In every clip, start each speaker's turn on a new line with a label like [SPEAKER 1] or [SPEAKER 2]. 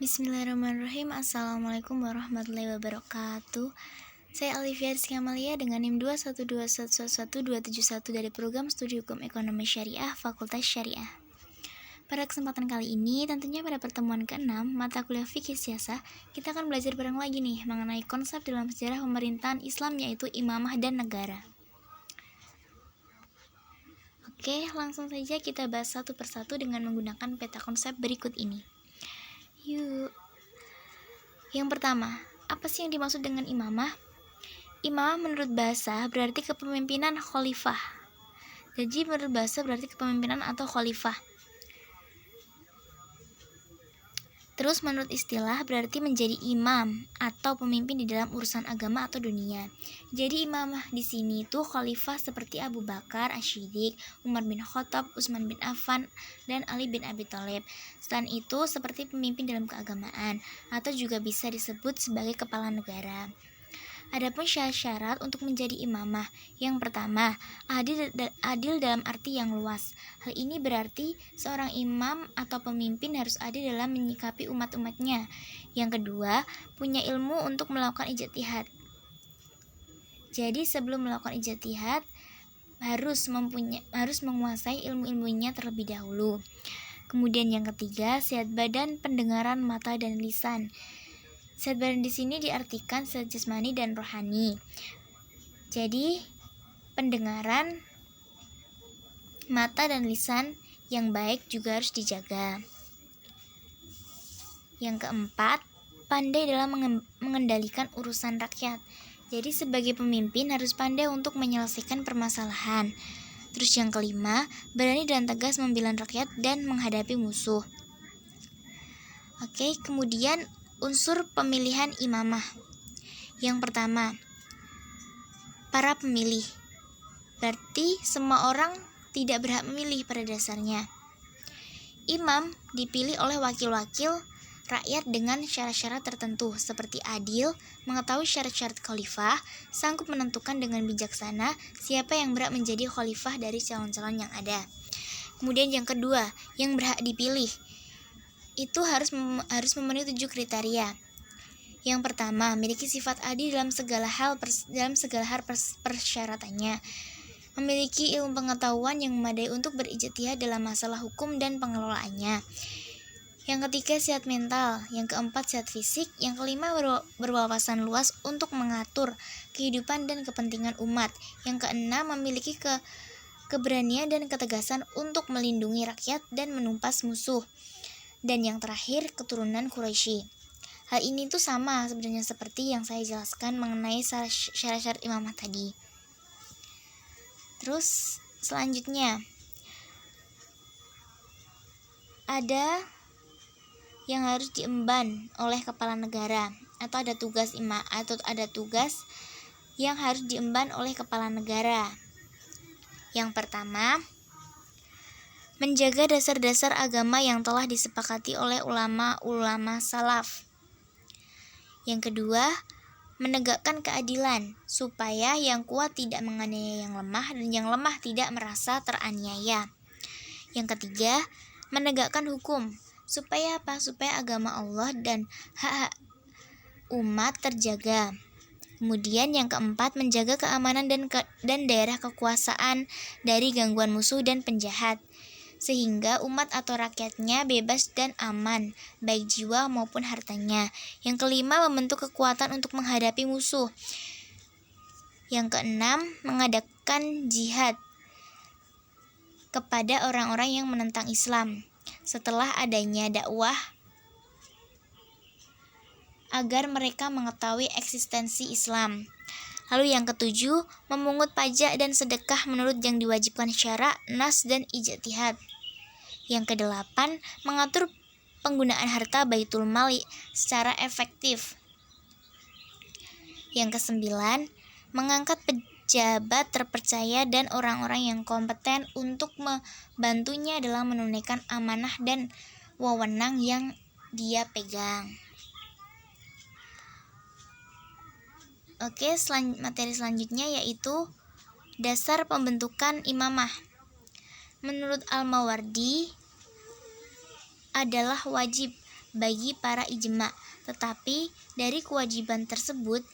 [SPEAKER 1] Bismillahirrahmanirrahim. Assalamualaikum warahmatullahi wabarakatuh. Saya Alivia Rizky Amalia dengan NIM 212111271 dari program studi hukum ekonomi syariah Fakultas Syariah. Pada kesempatan kali ini, tentunya pada pertemuan ke-6 mata kuliah fikih siasah, kita akan belajar bareng lagi nih mengenai konsep dalam sejarah pemerintahan Islam, yaitu imamah dan negara. Oke, langsung saja kita bahas satu persatu dengan menggunakan peta konsep berikut ini. Yuk. Yang pertama, apa sih yang dimaksud dengan imamah? Imamah menurut bahasa berarti kepemimpinan khalifah. Jadi menurut bahasa berarti kepemimpinan atau khalifah. Terus menurut istilah berarti menjadi imam atau pemimpin di dalam urusan agama atau dunia. Jadi imamah di sini itu khalifah seperti Abu Bakar Asy-Syiddiq, Umar bin Khattab, Utsman bin Affan, dan Ali bin Abi Thalib. Selain itu seperti pemimpin dalam keagamaan atau juga bisa disebut sebagai kepala negara. Adapun syarat untuk menjadi imamah, yang pertama, adil dalam arti yang luas. Hal ini berarti seorang imam atau pemimpin harus adil dalam menyikapi umat-umatnya. Yang kedua, punya ilmu untuk melakukan ijtihad. Jadi sebelum melakukan ijtihad harus menguasai ilmu-ilmunya terlebih dahulu. Kemudian yang ketiga, sehat badan, pendengaran, mata, dan lisan. Sehat badan di sini diartikan sehat jasmani dan rohani. Jadi, pendengaran, mata, dan lisan yang baik juga harus dijaga. Yang keempat, pandai dalam mengendalikan urusan rakyat. Jadi, sebagai pemimpin harus pandai untuk menyelesaikan permasalahan. Terus yang kelima, berani dan tegas membela rakyat dan menghadapi musuh. Oke, kemudian unsur pemilihan imamah. Yang pertama, para pemilih. Berarti semua orang tidak berhak memilih pada dasarnya. Imam dipilih oleh wakil-wakil rakyat dengan syarat-syarat tertentu seperti adil, mengetahui syarat-syarat khalifah, sanggup menentukan dengan bijaksana siapa yang berhak menjadi khalifah dari calon-calon yang ada. Kemudian yang kedua, yang berhak dipilih itu harus memenuhi 7 kriteria. Yang pertama, memiliki sifat adil dalam segala hal persyaratannya. Memiliki ilmu pengetahuan yang memadai untuk berijtihad dalam masalah hukum dan pengelolaannya. Yang ketiga, sehat mental. Yang keempat, sehat fisik. Yang kelima, berwawasan luas untuk mengatur kehidupan dan kepentingan umat. Yang keenam, memiliki keberanian dan ketegasan untuk melindungi rakyat dan menumpas musuh. Dan yang terakhir, keturunan Quraisy. Hal ini tuh sama sebenarnya seperti yang saya jelaskan mengenai syarat-syarat imamah tadi. Terus selanjutnya ada yang harus diemban oleh kepala negara atau ada tugas yang harus diemban oleh kepala negara. Yang pertama, menjaga dasar-dasar agama yang telah disepakati oleh ulama-ulama salaf. Yang kedua, menegakkan keadilan supaya yang kuat tidak menganiaya yang lemah dan yang lemah tidak merasa teraniaya. Yang ketiga, menegakkan hukum supaya apa? Supaya agama Allah dan hak-hak umat terjaga. Kemudian yang keempat, menjaga keamanan dan daerah kekuasaan dari gangguan musuh dan penjahat, sehingga umat atau rakyatnya bebas dan aman, baik jiwa maupun hartanya. Yang kelima, membentuk kekuatan untuk menghadapi musuh. Yang keenam, mengadakan jihad kepada orang-orang yang menentang Islam setelah adanya dakwah agar mereka mengetahui eksistensi Islam. Lalu yang ketujuh, memungut pajak dan sedekah menurut yang diwajibkan syara, nas, dan ijtihad. Yang kedelapan, mengatur penggunaan harta baitul mal secara efektif. Yang kesembilan, mengangkat pejabat terpercaya dan orang-orang yang kompeten untuk membantunya dalam menunaikan amanah dan wewenang yang dia pegang. Oke, materi selanjutnya yaitu dasar pembentukan imamah. Menurut Al-Mawardi adalah wajib bagi para ijma. Tetapi dari kewajiban tersebut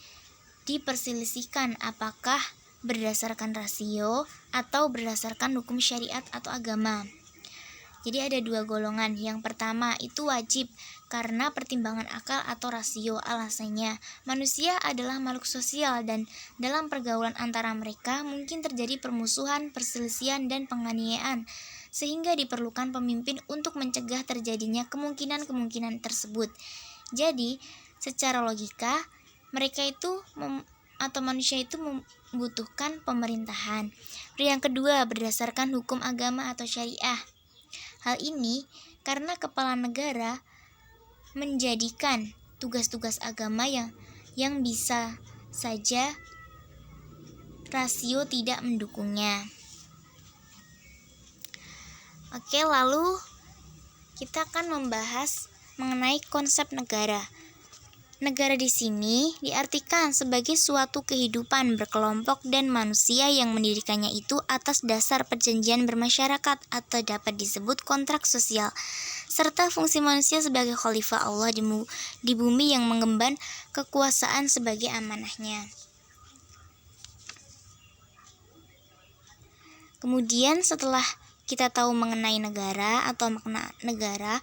[SPEAKER 1] diperselisihkan apakah berdasarkan rasio atau berdasarkan hukum syariat atau agama. Jadi ada dua golongan. Yang pertama itu wajib karena pertimbangan akal atau rasio. Alasannya, manusia adalah makhluk sosial dan dalam pergaulan antara mereka mungkin terjadi permusuhan, perselisihan, dan penganiayaan, sehingga diperlukan pemimpin untuk mencegah terjadinya kemungkinan-kemungkinan tersebut. Jadi, secara logika, mereka itu atau manusia itu membutuhkan pemerintahan. Yang kedua, berdasarkan hukum agama atau syariah. Hal ini karena kepala negara menjadikan tugas-tugas agama yang bisa saja rasio tidak mendukungnya. Oke, lalu kita akan membahas mengenai konsep negara. Negara di sini diartikan sebagai suatu kehidupan berkelompok dan manusia yang mendirikannya itu atas dasar perjanjian bermasyarakat atau dapat disebut kontrak sosial, serta fungsi manusia sebagai khalifah Allah di bumi yang mengemban kekuasaan sebagai amanahnya. Kemudian setelah kita tahu mengenai negara atau makna negara,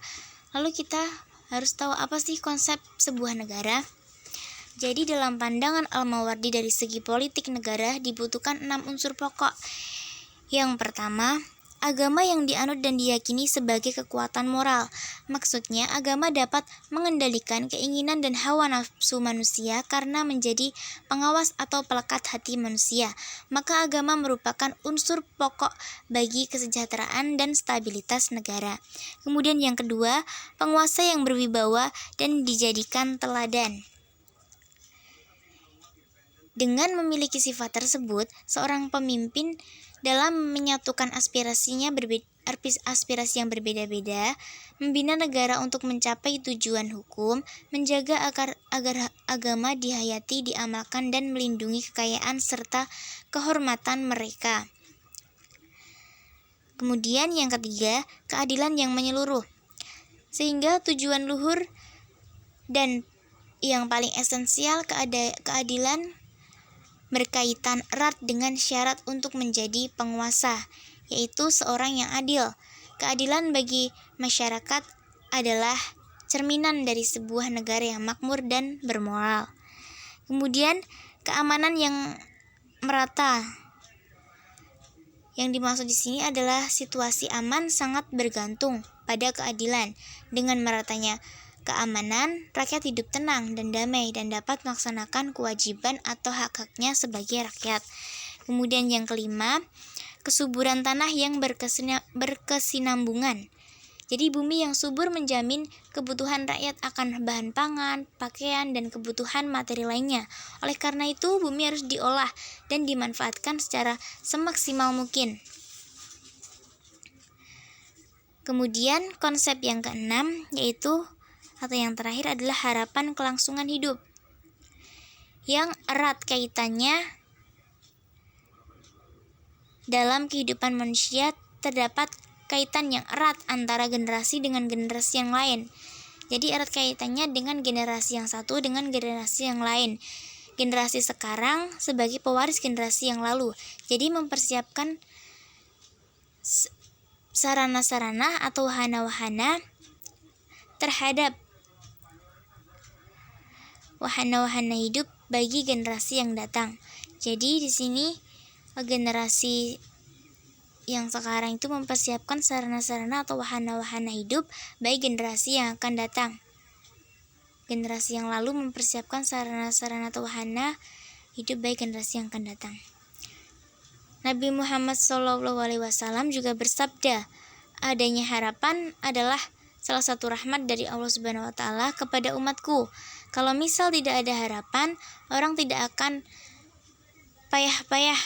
[SPEAKER 1] lalu kita harus tahu apa sih konsep sebuah negara. Jadi dalam pandangan Al-Mawardi dari segi politik negara dibutuhkan 6 unsur pokok. Yang pertama, agama yang dianut dan diyakini sebagai kekuatan moral. Maksudnya agama dapat mengendalikan keinginan dan hawa nafsu manusia karena menjadi pengawas atau pelekat hati manusia. Maka agama merupakan unsur pokok bagi kesejahteraan dan stabilitas negara. Kemudian yang kedua, penguasa yang berwibawa dan dijadikan teladan. Dengan memiliki sifat tersebut, seorang pemimpin dalam menyatukan aspirasi yang berbeda-beda, membina negara untuk mencapai tujuan hukum, menjaga agar agama dihayati, diamalkan, dan melindungi kekayaan serta kehormatan mereka. Kemudian yang ketiga, keadilan yang menyeluruh. Sehingga tujuan luhur dan yang paling esensial keadilan berkaitan erat dengan syarat untuk menjadi penguasa, yaitu seorang yang adil. Keadilan bagi masyarakat adalah cerminan dari sebuah negara yang makmur dan bermoral. Kemudian keamanan yang merata. Yang dimaksud di sini adalah situasi aman sangat bergantung pada keadilan. Dengan meratanya keamanan, rakyat hidup tenang dan damai dan dapat melaksanakan kewajiban atau hak-haknya sebagai rakyat. Kemudian yang kelima, kesuburan tanah yang berkesinambungan. Jadi bumi yang subur menjamin kebutuhan rakyat akan bahan pangan, pakaian, dan kebutuhan materi lainnya. Oleh karena itu, bumi harus diolah dan dimanfaatkan secara semaksimal mungkin. Kemudian konsep yang keenam yaitu atau yang terakhir adalah harapan kelangsungan hidup, yang erat kaitannya dalam kehidupan manusia. Terdapat kaitan yang erat antara generasi dengan generasi yang lain. Jadi erat kaitannya dengan generasi yang satu dengan generasi yang lain. Generasi sekarang sebagai pewaris generasi yang lalu. Jadi mempersiapkan sarana-sarana atau wahana-wahana terhadap wahana-wahana hidup bagi generasi yang datang. Jadi di sini generasi yang sekarang itu mempersiapkan sarana-sarana atau wahana-wahana hidup bagi generasi yang akan datang. Generasi yang lalu mempersiapkan sarana-sarana atau wahana hidup bagi generasi yang akan datang. Nabi Muhammad SAW juga bersabda, adanya harapan adalah salah satu rahmat dari Allah Subhanahu wa taala kepada umatku. Kalau misal tidak ada harapan, orang tidak akan payah-payah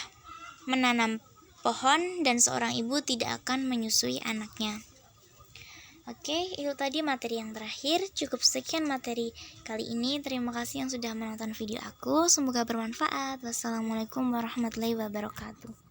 [SPEAKER 1] menanam pohon dan seorang ibu tidak akan menyusui anaknya. Oke, itu tadi materi yang terakhir. Cukup sekian materi kali ini. Terima kasih yang sudah menonton video aku. Semoga bermanfaat. Wassalamualaikum warahmatullahi wabarakatuh.